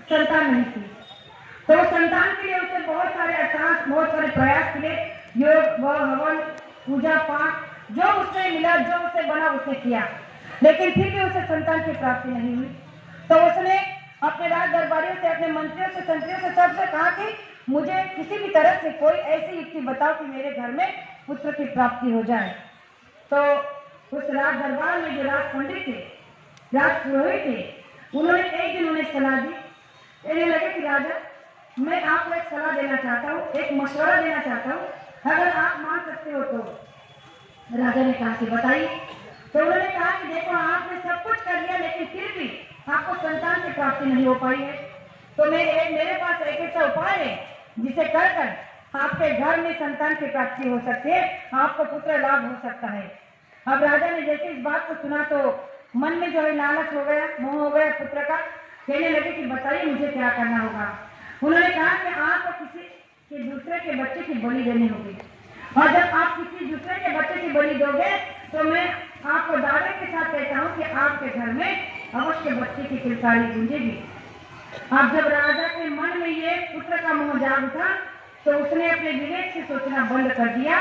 संतान नहीं थी। तो संतान के लिए उसे बहुत सारे अट्टहास, बहुत सारे प्रयास किए, योग व हवन, पूजा पाठ, जो उसने मिला, जो उसे बना उसने किया, लेकिन फिर भी उसे संतान की प्राप्ति नहीं हुई। तो उसने अपने राज दरबारियों से, अपने मंत्रियों से, संतरियों से, सबसे कहा कि मुझे किसी भी तरह से कोई ऐसी युक्ति बताओ कि मेरे घर में पुत्र की प्राप्ति हो जाए। तो उस राज दरबार में जो राज पंडित थे, राज पुरोहित थे, उन्होंने एक दिन उन्हें सलाह दी। कहने लगे कि राजा, मैं आपको एक सलाह देना चाहता हूँ, एक मशवरा देना चाहता हूँ, अगर आप मान सकते हो तो। राजा ने कहा कि बताइए। तो उन्होंने कहा कि देखो, आपने सब कुछ कर लिया, लेकिन फिर भी आपको संतान की प्राप्ति नहीं हो पाई है। तो मेरे पास एक ऐसा उपाय है जिसे कर कर आपके घर में संतान की प्राप्ति हो सकती है, आपको पुत्र लाभ हो सकता है। अब राजा ने जैसे इस बात को सुना तो मन में जो है लालच हो गया, मोह हो गया पुत्र का। कहने लगे कि बताइए मुझे क्या करना होगा। उन्होंने कहा कि आपको किसी के दूसरे के बच्चे की बलि देनी होगी, और जब आप किसी दूसरे के बच्चे की बलि दोगे तो मैं आपको दावे के साथ कहता हूँ कि आपके घर में अवश्य बच्चे की किलकारी गूंजेगी। अब जब राजा के मन में ये पुत्र का मोह जाग उठा तो उसने अपने विवेक से सोचना बंद कर दिया,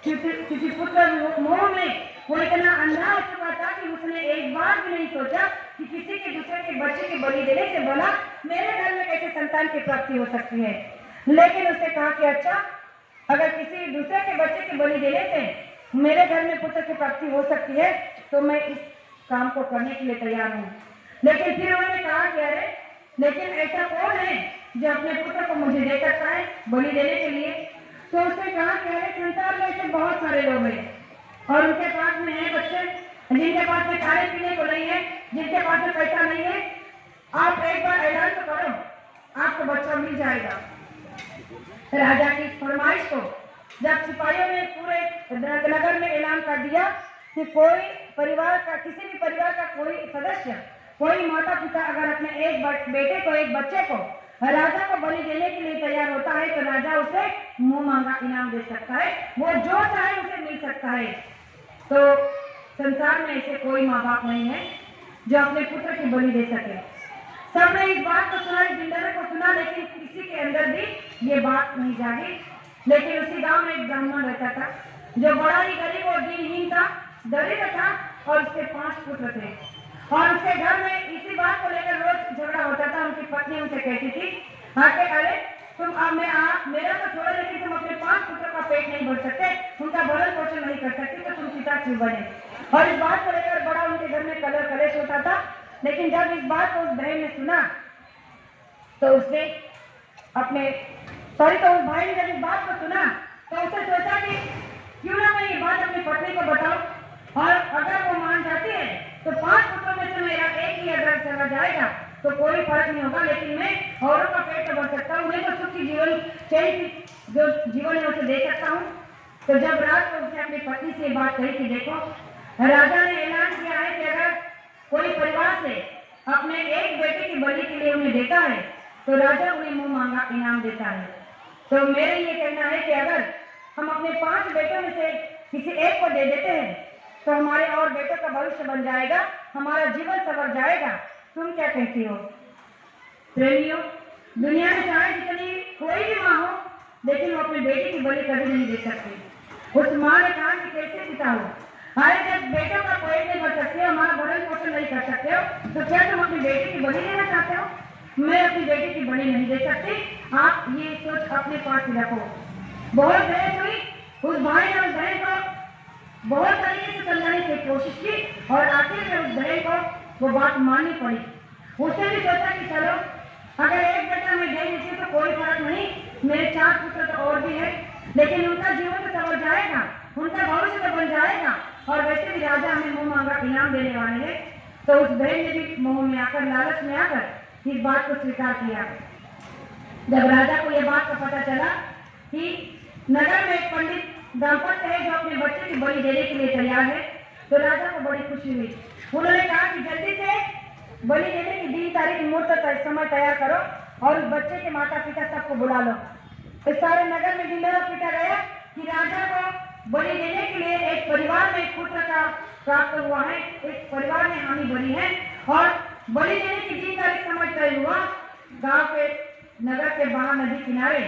क्योंकि पुत्र मोह में वो इतना अंधा हो चुका था कि उसने एक बार भी नहीं सोचा कि किसी के दूसरे के बच्चे की बलि देने से भला मेरे घर में कैसे संतान की प्राप्ति हो सकती है। लेकिन उसने कहा कि अच्छा, अगर किसी दूसरे के बच्चे की बलि देने से मेरे घर में पुत्र की प्राप्ति हो सकती है तो मैं इस काम को करने के लिए तैयार हूँ। लेकिन फिर उन्होंने कहा कि अरे, लेकिन ऐसा कौन है जो अपने पुत्र को मुझे दे सकता है बलि देने के लिए। तो उसने कहा कि अरे, संसार में ऐसे बहुत सारे लोग हैं और उनके पास में है बच्चे, जिनके पास में खाने पीने को नहीं है, जिनके पास में पैसा नहीं है। आप एक बार ऐलान तो करो, आपको बच्चा मिल जाएगा। राजा की इस फरमाइश को जब सिपाहियों ने पूरे नगर में ऐलान कर दिया कि कोई परिवार का, किसी भी परिवार का कोई सदस्य, कोई माता पिता अगर अपने एक बेटे को, एक बच्चे को राजा को बलि देने के लिए तैयार होता है तो राजा उसे मुंह मांगा इनाम दे सकता है, वो जो चाहे उसे मिल सकता है। तो संसार में ऐसे कोई माँ बाप नहीं है जो अपने पुत्र की बलि दे सके। सबने इस बात को सुना, इस बिंदरे को सुना, लेकिन किसी के अंदर भी ये बात नहीं जागी। लेकिन उसी गांव में एक ब्राह्मण रहता था जो बड़ा ही गरीब और दीनहीन था, दरिद्र था, और उसके 5 पुत्र थे। और उसके घर में इसी बात को लेकर रोज झगड़ा होता था। उनकी पत्नी उनसे कहती थी, अरे तुम मेरा तो छोड़ो, लेकिन तुम अपने 5 पुत्रों का पेट नहीं भर सकते, उनका भरण पोषण नहीं कर सकते, तो तुम पिता क्यों बने। और इस बात को लेकर बड़ा उनके घर में कलह कलेश होता था। लेकिन जब इस बात को उस बहन ने सुना तो उसने उस भाई ने जब इस बात को सुना तो उसने सोचा कि क्यों ना मैं ये बात अपनी पत्नी को बताऊं, और अगर वो मान जाती है तो 5 पुत्रों में से मेरा एक ही अगर चला जाएगा तो कोई फर्क नहीं होगा, लेकिन मैं औरों का पेट तो भर सकता हूँ, उन्हें तो सुखी जीवन चाहिए, जो जीवन है उसे दे सकता हूँ। तो जब रात को उसने अपनी पत्नी से ये बात कही कि देखो, राजा ने ऐलान किया है कि अगर कोई परिवार से अपने एक बेटे की बलि के लिए उन्हें देता है तो राजा उन्हें मुंह मांगा इनाम देता है। तो मेरे ये कहना है कि अगर हम अपने 5 बेटों में से किसी एक को दे देते हैं तो हमारे और बेटों का भविष्य बन जाएगा, हमारा जीवन संवर जाएगा। तुम क्या कहती हो? प्रेमियों, दुनिया में चाहे जितनी कोई भी माँ हो, लेकिन वो अपने बेटे की बलि कभी नहीं दे सकती। उस माँ ने कहा कि कैसे पिता हो, अरे जब बेटों का पेट नहीं भर सकते हो, हमारा भरण पोषण नहीं कर सकते हो, तो क्या तुम अपनी बेटी की बलि देना चाहते हो? मैं अपनी बेटी की बलि नहीं दे सकती। आप ये सोच अपने पास ही रखो। बहुत बहस हुई, उस भाई ने उस बहन को बहुत तरीके से समझाने की कोशिश की और आखिर में उस बहन को वो बात माननी पड़ी। उसने भी सोचा कि चलो, अगर एक बेटा मैं दे देती तो कोई फर्क नहीं, मेरे 4 पुत्र तो और भी है, लेकिन उनका जीवन तो संवर जाएगा, उनका भविष्य तो बन जाएगा, और वैसे भी राजा हमें मुंह मांगा इनाम देने वाले हैं। तो उस बहन ने भी मोह में आकर, लालच में आकर इस बात को स्वीकार किया। जब राजा को यह बात का पता चला कि नगर में एक पंडित दाम्पत्य है जो अपने बच्चे की बलि देने के लिए तैयार है, तो राजा को बड़ी खुशी हुई। उन्होंने कहा कि जल्दी से बलि देने की दिन, तारीख, मुहूर्त, समय तैयार करो और उस बच्चे के माता पिता सबको बुला लो। इस सारे नगर में ढिंढोरा पीटा गया कि राजा को बलि देने के लिए एक परिवार में एक पुत्र का प्राप्त हुआ है, एक परिवार ने हामी भरी है और बलि देने की दिन, तारीख, समय तय हुआ। गांव के नगर के बाहर नदी किनारे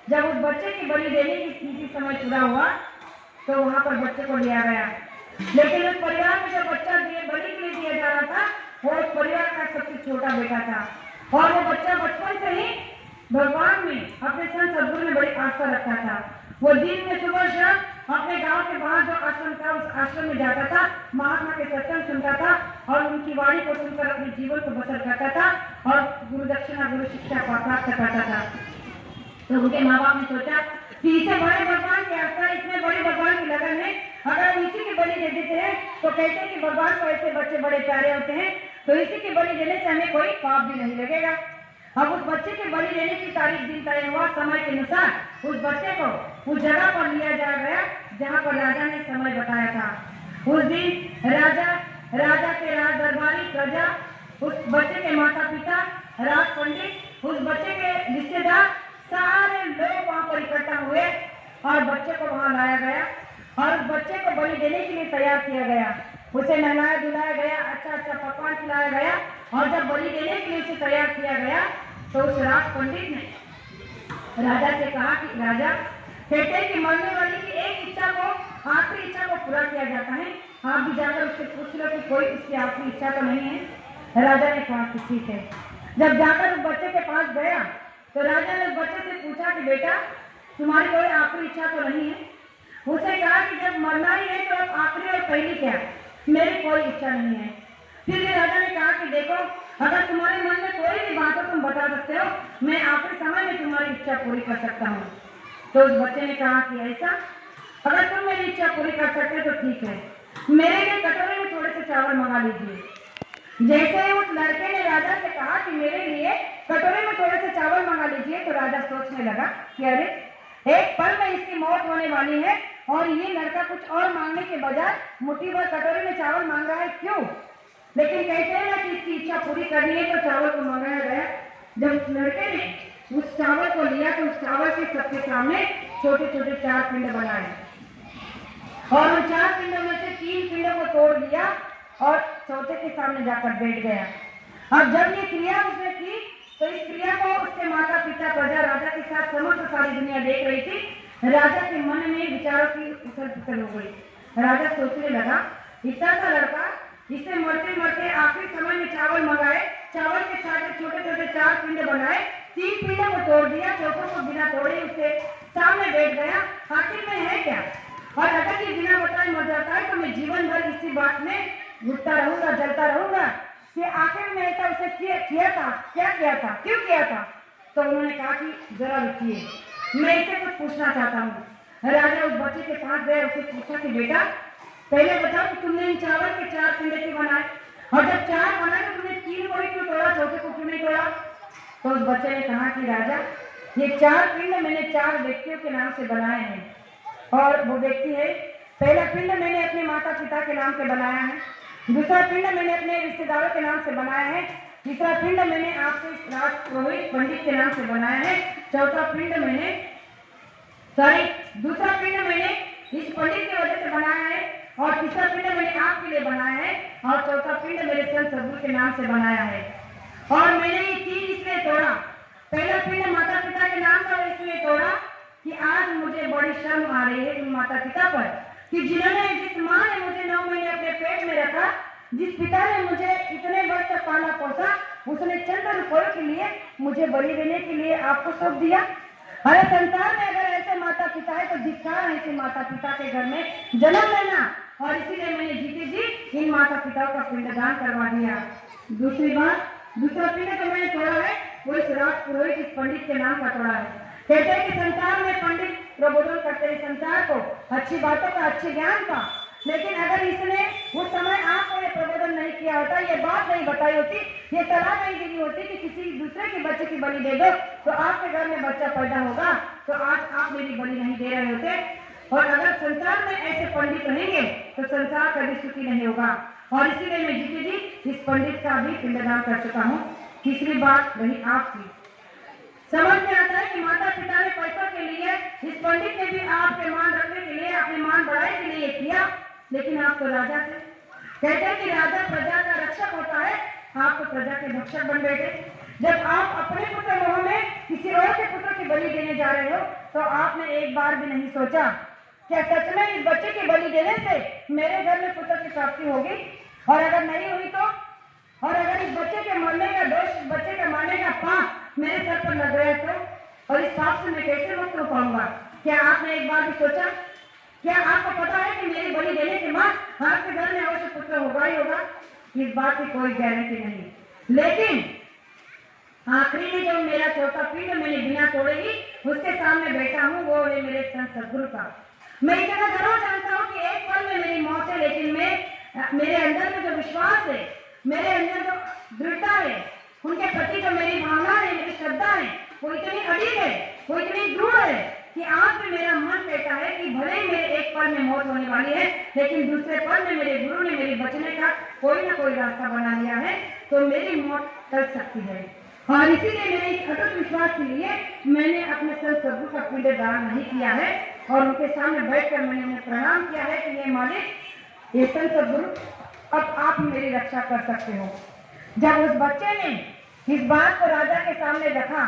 जब उस बच्चे की बलि देने की समय पूरा हुआ तो वहां पर बच्चे को लिया गया। लेकिन उस परिवार में जो बच्चा बलि के लिए दिया जा रहा था वो उस परिवार का सबसे छोटा बेटा था और वो बच्चा बचपन से ही भगवान में अपने संत सद्गुरु में बड़ी आस्था रखता था। वो दिन में सुबह शाम अपने गांव के बाहर जो आश्रम था उस आश्रम में जाता था, महात्मा के सत्संग सुनता था और उनकी वाणी को सुनकर अपने जीवन को बसर करता था और गुरु दक्षिणा गुरु शिक्षा प्राप्त करता था। तो उनके माँ बाप ने सोचा कि इसे बड़े भगवान की आस्था, इसमें बड़े भगवान की लगन है, अगर हम इसी की बलि दे देते हैं तो कहते हैं कि भगवान को ऐसे बच्चे बड़े प्यारे होते हैं, तो इसी की बलि देने से हमें कोई पाप भी नहीं लगेगा। अब उस बच्चे के बलि देने की तारीख दिन तय हुआ। समय के अनुसार उस बच्चे को उस जगह पर लिया जा गया जहाँ पर राजा ने समय बताया था। उस दिन राजा के राज दरबारी प्रजा, उस बच्चे के माता पिता, राज पंडित, उस बच्चे के रिश्तेदार, सारे लोग वहां पर इकट्ठा हुए और बच्चे को वहां लाया गया और उस बच्चे को बलि देने के लिए तैयार किया गया। उसे नहलाया धुलाया गया, अच्छा पकवान खिलाया गया और जब बलि देने के लिए उसे तैयार किया गया तो उस राज पंडित ने राजा से कहा कि राजा, कहते हैं कि मरने वाले की एक इच्छा को, आखिरी इच्छा को पूरा किया जाता है, आप भी जाकर उससे पूछ लो कि कोई उसकी आखिरी इच्छा तो नहीं है। राजा ने कहा कि ठीक है। जब जाकर उस बच्चे के पास गया तो राजा ने उस बच्चे से पूछा कि बेटा, तुम्हारी कोई आखिरी इच्छा तो नहीं है? उसने कहा कि जब मरना ही है तो अब आखिरी और पहली क्या? मेरी कोई इच्छा नहीं है। फिर भी राजा ने कहा कि देखो, अगर तुम्हारे मन में कोई भी बात हो तुम बता सकते हो, मैं आखिरी समय में तुम्हारी इच्छा पूरी कर सकता हूँ। तो उस बच्चे ने कहा कि ऐसा, अगर तुम मेरी इच्छा पूरी कर सकते तो ठीक है, मेरे लिए कटोरे में थोड़े से चावल मंगा लीजिए। जैसे ही उस लड़के ने राजा से कहा कि मेरे लिए कटोरे में थोड़े से चावल मंगा लीजिए, तो राजा सोचने लगा कि अरे, एक पल में इसकी मौत होने वाली है और ये लड़का कुछ और मांगने के बजाय मुट्ठी भर कटोरे में चावल मांग रहा है, क्यों? लेकिन कहते हैं ना कि इसकी इच्छा पूरी करनी है तो चावल को मंगाया गया। जब उस लड़के ने उस चावल को लिया तो उस चावल के सबके सामने छोटे छोटे 4 पिंड बनाए और उन 4 पिंडों में से 3 पिंडों को तोड़ दिया और चौथे के सामने जाकर बैठ गया। अब जब ये क्रिया उसने की तो इस क्रिया को उसके माता पिता, प्रजा, राजा के साथ समस्त सारी दुनिया देख रही थी। राजा के मन में विचारों की उथल पुथल हो गई। राजा सोचने लगा, इतना सा लड़का, इसे मरते मरते आखिरी समय में चावल मंगाए, चावल के छोटे छोटे 4 पिंड बनाए, 3 पिंडों को तोड़ दिया, चौथों को बिना तोड़े उसके सामने बैठ गया, आखिर में है क्या? और अगर ये बिना बताए मर जाता है तो मैं जीवन भर इसी बात में घुटता रहूंगा, जलता रहूंगा कि आखिर में ऐसा उसे किया था, क्या किया था, क्यों किया था? तो उन्होंने कहा कि जरा रुकिए, मैं इसे कुछ पूछना चाहता हूँ। राजा उस बच्चे के पास गए, उसे पूछा कि बेटा, पहले बताओ कि तुमने इन चावल के 4 पिंड क्यों बनाए, और जब 4 बनाए तो तुमने 3 को ही क्यों तोड़ा, चौथे को क्यों नहीं तोड़ा? तो उस बच्चे ने कहा कि राजा, ये 4 पिंड मैंने 4 व्यक्तियों के नाम से बनाए हैं और वो व्यक्ति है, पहला पिंड मैंने अपने माता पिता के नाम से बनाया है, दूसरा पिंड मैंने अपने रिश्तेदारों के नाम से बनाया है, तीसरा पिंड मैंने आपके राज पुरोहित पंडित के नाम से बनाया है, चौथा पिंड मैंने दूसरा पिंड मैंने इस पंडित की वजह से बनाया है और तीसरा पिंड मैंने आपके लिए बनाया है और चौथा पिंड मेरे संत सद्गुरु के नाम से बनाया है। और मैंने ये 3 इसलिए तोड़ा, पहला पिंड माता पिता के नाम का इसलिए तोड़ा कि आज मुझे बड़ी शर्म आ रही है उन माता पिता पर कि जिन्होंने, जिस माँ ने मुझे 9 महीने अपने पेट में रखा, जिस पिता ने मुझे इतने वर्ष तक पाला पोसा, उसने चंद रुपयों के लिए मुझे बलि देने के लिए आपको सौंप दिया। अरे संसार में अगर ऐसे माता पिता है तो धिक्कार है ऐसे माता पिता के घर में जन्म लेना, और इसीलिए मैंने जीते जी इन माता पिताओं का पिंडदान करवा दिया। दूसरी बात, दूसरा पिंड जो मैंने तोड़ा है वो इस राज पुरोहित, इस पंडित के नाम का तोड़ा है। कहते हैं कि संसार में पंडित प्रबोधन करते हैं संसार को, अच्छी बातों का, अच्छे ज्ञान का, लेकिन अगर इसने उस समय आपको ये प्रबोधन नहीं किया होता, ये बात नहीं बताई होती, ये सलाह नहीं दी होती कि किसी दूसरे के बच्चे की बलि दे दो तो आपके घर में बच्चा पैदा होगा, तो आज आप मेरी बलि नहीं दे रहे होते। और अगर संसार में ऐसे पंडित रहेंगे तो संसार कभी सुखी नहीं होगा। और इसीलिए मैं जीते जी इस पंडित का भी पिंडदान कर चुका हूँ। तीसरी बात रही आपकी, समझ में आता है कि माता पिता ने पैसों के लिए, इस पंडित ने भी आपके मान रखने के लिए, अपने मान बढ़ाने के लिए किया, लेकिन आप तो राजा थे। कहते हैं कि राजा प्रजा का रक्षक होता है, आप तो प्रजा के भक्षक बन बैठे। जब आप अपने किसी और के पुत्र की बलि देने जा रहे हो तो आपने एक बार भी नहीं सोचा क्या सच में इस बच्चे की बलि देने से मेरे घर में पुत्र की प्राप्ति होगी, और अगर नहीं हुई तो, और अगर इस बच्चे के मरने का दोष, इस बच्चे का मरने का पाप मेरे सर पर लग गया तो, और इस पाप से मैं कैसे मुक्त हो पाऊंगा? क्या आपने एक बार भी सोचा? क्या आपको पता है कि मेरी बलि देने के बाद आपके घर में अवश्य पुत्र होगा ही होगा? इस बात की कोई गारंटी नहीं, लेकिन आखिरी में जो मेरा चौथा पिंड मैंने बिना तोड़े ही उसके सामने बैठा हूँ, वो है मेरे संत सदगुरु का। मैं इतना जरूर जानता हूँ कि एक पल में मेरी मौत है, लेकिन मेरे अंदर में जो विश्वास है, मेरे अंदर जो दृढ़ता है, उनके प्रति जो मेरी भावना है, मेरी श्रद्धा है, वो इतनी अड़िग है, वो इतनी दृढ़ है कि आज भी मेरा मन कहता है कि भले ही मेरे एक पल में मौत होने वाली है, लेकिन दूसरे पल में मेरे गुरु ने मेरे बचने का कोई ना कोई रास्ता बना लिया है, तो मेरी मौत टल सकती है। और इसीलिए मेरे इस अटूट विश्वास के लिए मैंने अपने संत सदगुरु का पिंड दान नहीं किया है, और उनके सामने बैठकर मैंने उन्हें प्रणाम किया है कि ये मालिक, ये संत सदगुरु, अब आप मेरी रक्षा कर सकते हो। जब उस बच्चे ने इस बात को राजा के सामने रखा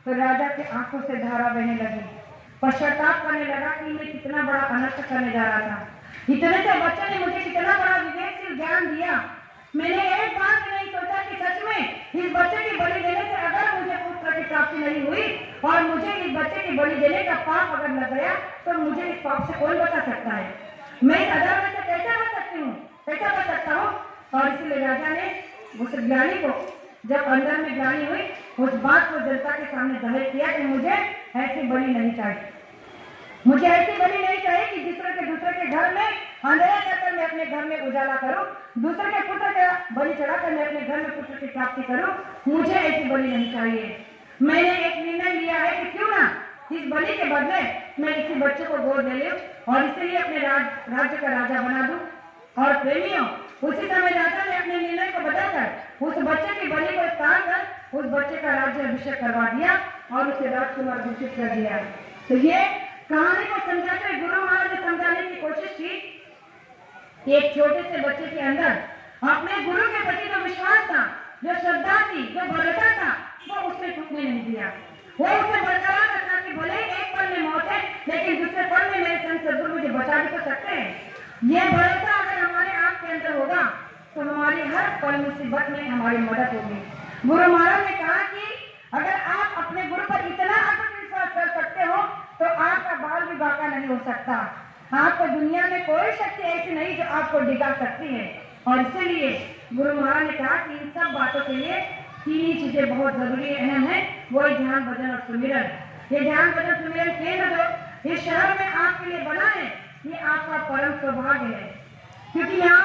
तो राजा के आंखों से धारा बहने लगी, पश्चाताप करने लगा कि मैं कितना बड़ा अनर्थ करने जा रहा था। इतने से बच्चे ने मुझे कितना बड़ा विवेकशील ज्ञान दिया। मैंने एक बार भी नहीं सोचा कि सच में इस बच्चे की बलि देने से अगर मुझे पुत्र की प्राप्ति नहीं हुई और मुझे इस बच्चे की बलि देने का पाप अगर लग गया तो मुझे इस पाप से कौन बचा सकता है? मैं इस अधर्म से कैसे बच सकती हूँ, कैसे बच सकता हूँ? और इसलिए राजा ने उस ज्ञानी को, जब अंदर में ग्लानि हुई, उस बात को जनता के सामने जाहिर किया कि मुझे ऐसी बलि नहीं चाहिए, मुझे ऐसी बलि नहीं चाहिए कि दूसरे के घर में अंधेरा करके मैं अपने घर में उजाला करूं, दूसरे के पुत्र का बलि चढ़ाकर मैं अपने घर में पुत्र की प्राप्ति करूं, मुझे ऐसी बलि नहीं चाहिए। मैंने एक निर्णय लिया है कि क्यों ना इस बलि के बदले मैं इसी बच्चे को गोद ले लूं और इसे ही अपने राज्य का राजा बना दूं। और प्रेमियों, उसी समय राजा ने अपने निर्णय को बदलकर उस बच्चे की बलि को टाल कर उस बच्चे का राज्य अभिषेक करवा दिया और उसे राजकुमार घोषित कर दिया। तो ये कहानी को समझाते गुरु महाराज ने समझाने की कोशिश की। एक छोटे से बच्चे के अंदर अपने गुरु के प्रति जो विश्वास था, जो श्रद्धा थी, जो भरोसा था, वो उसने टूटने नहीं दिया। वो उसे बरकरार रखा कि भले एक पल में मौत है, लेकिन दूसरे पल में मेरे संत सदगुरु मुझे बचा भी तो सकते हैं। ये भरोसा अगर हमारे आप के अंदर होगा तो हमारी हर पल मुसीबत में हमारी मदद होगी। गुरु महाराज ने कहा कि अगर आप अपने गुरु पर इतना अटूट विश्वास कर सकते हो तो आपका बाल भी बांका नहीं हो सकता। आपको दुनिया में कोई शक्ति ऐसी नहीं जो आपको डिगा सकती है। और इसीलिए गुरु महाराज ने कहा कि इन सब बातों के लिए तीन ही चीजें बहुत जरूरी अहम है, वो ध्यान, भजन और सुमिरन। ये ध्यान, भजन, सुमिरन केंद्र जो इस शहर में आपके लिए बना है, ये आपका परम सौभाग्य है, क्योंकि यहाँ